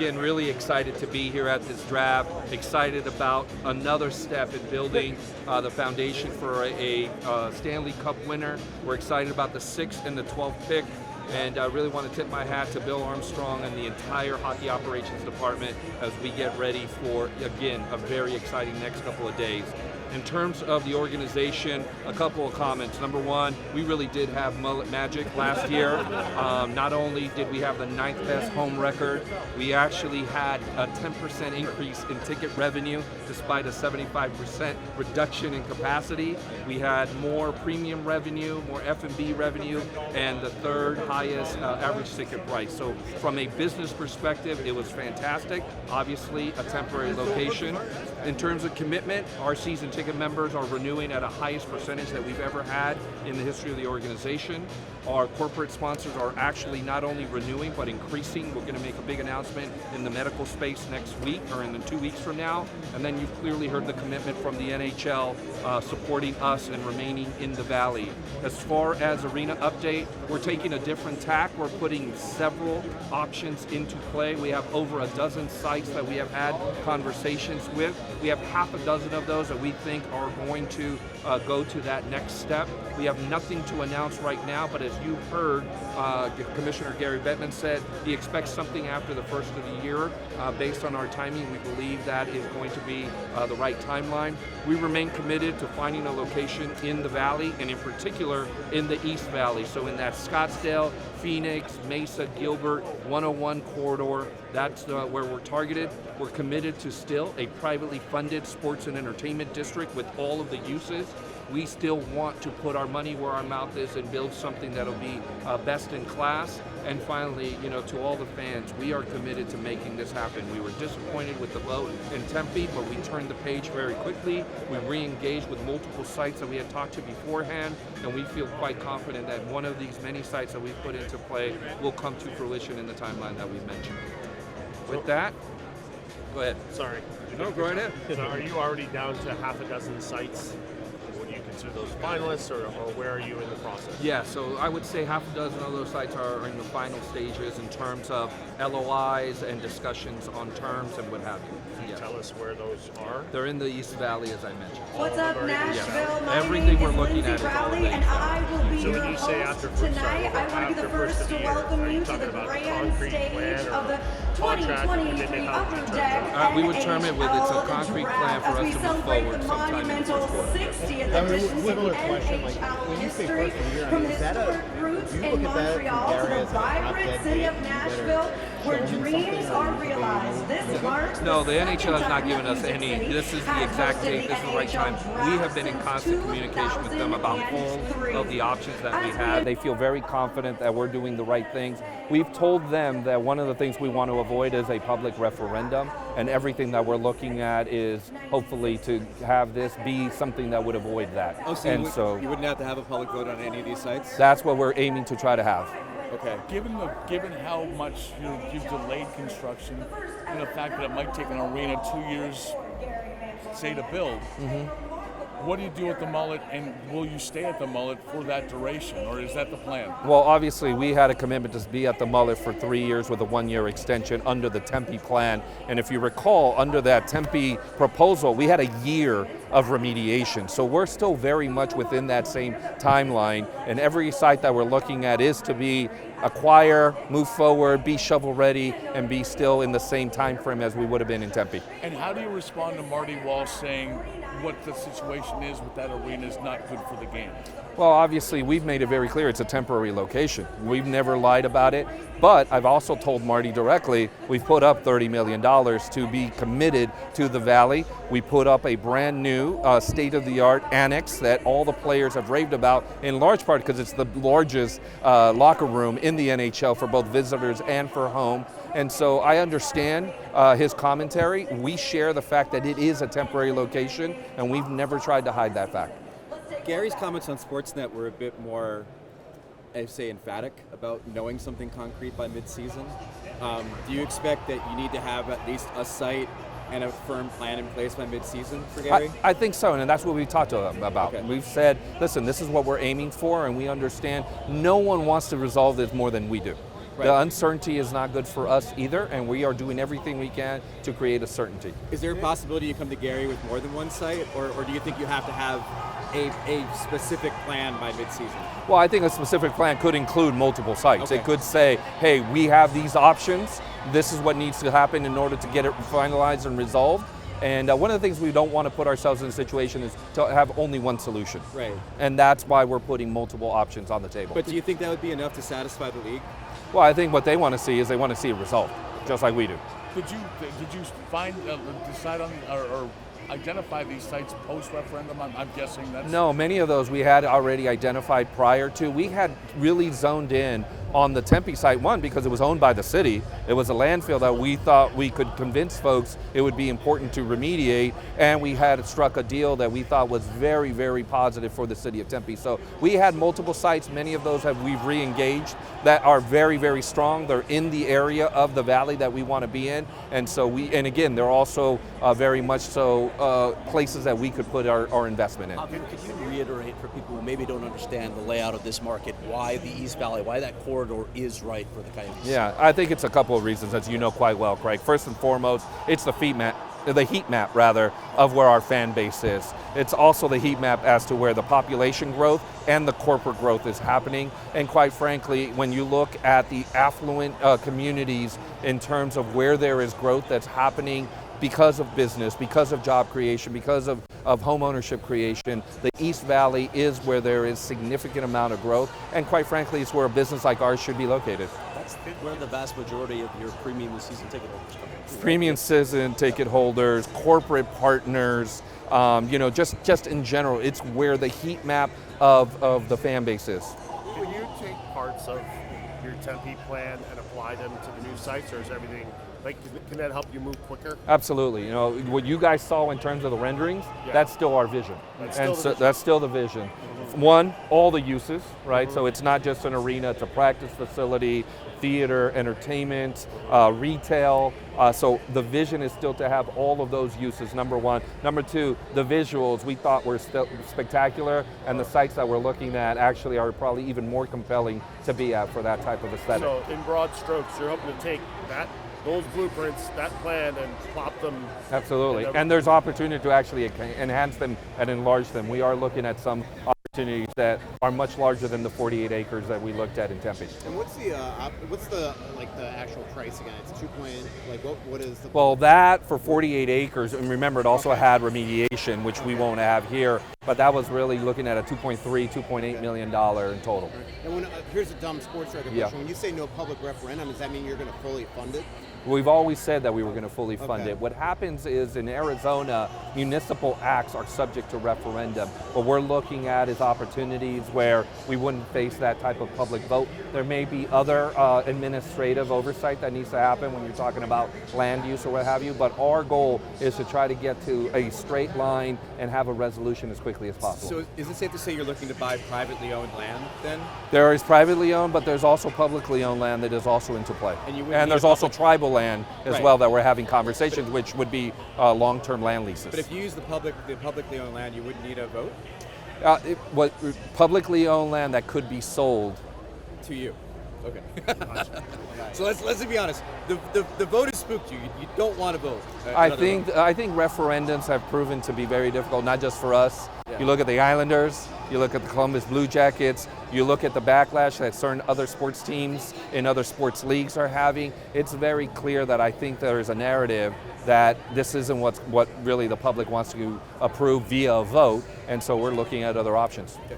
again, really excited to be here at this draft, excited about another step in building the foundation for a Stanley Cup winner. We're excited about the 6th and the 12th pick. And I really want to tip my hat to Bill Armstrong and the entire hockey operations department as we get ready for, again, a very exciting next couple of days. In terms of the organization, a couple of comments. Number one, we really did have mullet magic last year. Not only did we have the 9th best home record, we actually had a 10% increase in ticket revenue despite a 75% reduction in capacity. We had more premium revenue, more F&B revenue, and the 3rd highest average ticket price. So from a business perspective, it was fantastic. Obviously, a temporary location. In terms of commitment, our season ticket members are renewing at a highest percentage that we've ever had in the history of the organization. Our corporate sponsors are actually not only renewing, but increasing. We're going to make a big announcement in the medical space next week, or in 2 weeks from now. And then you've clearly heard the commitment from the NHL supporting us and remaining in the Valley. As far as arena update, we're taking a different tack. We're putting several options into play. We have over a dozen sites that we have had conversations with. We have half a dozen of those that we think are going to go to that next step. We have nothing to announce right now, but as you heard, Commissioner Gary Bettman said he expects something after the first of the year. Based on our timing, we believe that is going to be the right timeline. We remain committed to finding a location in the Valley, and in particular in the East Valley. So in that Scottsdale, Phoenix, Mesa, Gilbert, 101 corridor, that's where we're targeted. We're committed to still a privately funded sports and entertainment district with all of the uses. We still want to put our money where our mouth is and build something that'll be best in class. And finally, to all the fans, we are committed to making this happen. We were disappointed with the vote in Tempe, but we turned the page very quickly. We re-engaged with multiple sites that we had talked to beforehand, and we feel quite confident that one of these many sites that we've put into play will come to fruition in the timeline that we've mentioned. With that, go ahead. Sorry. No, go right ahead. So are you already down to half a dozen sites? Would you consider those finalists, or where are you in the process? Yeah, so I would say half a dozen of those sites are in the final stages in terms of LOIs and discussions on terms and what have you. Can you tell us where those are? They're in the East Valley, as I mentioned. What's up, Nashville? My Everything name we're is looking Lindsay at is all Crowley, there. and I will be So your when you say host after tonight. I want to be the first to welcome you to the grand stage of the 2023 Upper Deck We would term it with it's a concrete plan for us to move forward sometime in the monumental first quarter. 60th edition of similar question, like, NHL when you say history, first of the year, from is that historic roots do you in look at that Montreal to area the as a drop vibrant dead city of date Nashville, where dreams are realized. This marks No, the the NHL has not second given us time any. Music This is City the has exact hosted date. the This is the right NHL time. We have been in draft constant since communication with them about all 2003. of the options that we have. They feel very confident that we're doing the right things. We've told them that one of the things we want to avoid is a public referendum, and everything that we're looking at is hopefully to have this be something that would avoid that. Oh, so you wouldn't have to have a public vote on any of these sites? That's what we're aiming to try to have. Okay. Given how much you've delayed construction, and the fact that it might take an arena 2 years, say, to build, what do you do with the mullet, and will you stay at the mullet for that duration, or is that the plan? Well, obviously, we had a commitment to be at the mullet for 3 years with a 1-year extension under the Tempe plan. And if you recall, under that Tempe proposal, we had a year of remediation. So we're still very much within that same timeline. And every site that we're looking at is to be acquire, move forward, be shovel ready, and be still in the same time frame as we would have been in Tempe. And how do you respond to Marty Walsh saying what the situation is with that arena is not good for the game? Well, obviously, we've made it very clear it's a temporary location. We've never lied about it, but I've also told Marty directly, we've put up $30 million to be committed to the Valley. We put up a brand new state-of-the-art annex that all the players have raved about, in large part because it's the largest locker room in the NHL for both visitors and for home. And so I understand his commentary. We share the fact that it is a temporary location, and we've never tried to hide that fact. Gary's comments on Sportsnet were a bit more, I say, emphatic about knowing something concrete by mid-season. Do you expect that you need to have at least a site and a firm plan in place by mid-season for Gary? I think so, and that's what we talked to them about. Okay. We've said, listen, this is what we're aiming for, and we understand no one wants to resolve this more than we do. The uncertainty is not good for us either, and we are doing everything we can to create a certainty. Is there a possibility you come to Gary with more than one site, or do you think you have to have a specific plan by mid-season? Well, I think a specific plan could include multiple sites. Okay. It could say, hey, we have these options. This is what needs to happen in order to get it finalized and resolved. And one of the things we don't want to put ourselves in a situation is to have only one solution. Right. And that's why we're putting multiple options on the table. But do you think that would be enough to satisfy the league? Well, I think what they want to see is they want to see a result, just like we do. Did you find decide on or identify these sites post referendum? I'm guessing that's No, many of those we had already identified prior to. We had really zoned in on the Tempe site, one, because it was owned by the city. It was a landfill that we thought we could convince folks it would be important to remediate, and we had struck a deal that we thought was very, very positive for the city of Tempe. So we had multiple sites. Many of those we've re-engaged that are very, very strong. They're in the area of the valley that we want to be in, and so and again, they're also very much so places that we could put our investment in. Could you reiterate for people who maybe don't understand the layout of this market, why the East Valley, why that corridor is right for the Coyotes? Yeah, I think it's a couple of reasons, as you know quite well, Craig. First and foremost, it's the heat map of where our fan base is. It's also the heat map as to where the population growth and the corporate growth is happening. And quite frankly, when you look at the affluent communities in terms of where there is growth that's happening because of business, because of job creation, because of home ownership creation, the East Valley is where there is significant amount of growth, and quite frankly, it's where a business like ours should be located. That's where the vast majority of your premium season ticket holders come from. Premium season ticket holders, corporate partners, just in general, it's where the heat map of the fan base is. Can you take parts of your Tempe plan and apply them to the new sites, or is everything, can that help you move quicker? Absolutely. What you guys saw in terms of the renderings, that's still our vision. That's still the vision. One, all the uses, right? Mm-hmm. So it's not just an arena, it's a practice facility, theater, entertainment, retail. So the vision is still to have all of those uses, number one. Number two, the visuals we thought were still spectacular, and the sites that we're looking at actually are probably even more compelling to be at for that type of aesthetic. So in broad strokes, you're hoping to take those blueprints, that plan, and plop them. Absolutely, and there's opportunity to actually enhance them and enlarge them. We are looking at some opportunities that are much larger than the 48 acres that we looked at in Tempe. And what's the actual price again? It's what is the? Well, that for 48 acres, and remember it also had remediation, which we won't have here, but that was really looking at a $2.8 million in total. And here's a dumb sports writer question. When you say no public referendum, does that mean you're going to fully fund it? We've always said that we were going to fully fund it. What happens is in Arizona, municipal acts are subject to referendum. What we're looking at is opportunities where we wouldn't face that type of public vote. There may be other administrative oversight that needs to happen when you're talking about land use or what have you, but our goal is to try to get to a straight line and have a resolution as quickly as possible. So is it safe to say you're looking to buy privately owned land then? There is privately owned, but there's also publicly owned land that is also into play. And there's also tribal land as well that we're having conversations, which would be long-term land leases. But if you use the publicly owned land, you wouldn't need a vote? Publicly owned land that could be sold to you. Okay. So let's be honest. The vote has spooked you. You don't want to vote. I think referendums have proven to be very difficult, not just for us. Yeah. You look at the Islanders, you look at the Columbus Blue Jackets, you look at the backlash that certain other sports teams in other sports leagues are having. It's very clear that I think there is a narrative that this isn't what really the public wants to approve via a vote, and so we're looking at other options. Okay.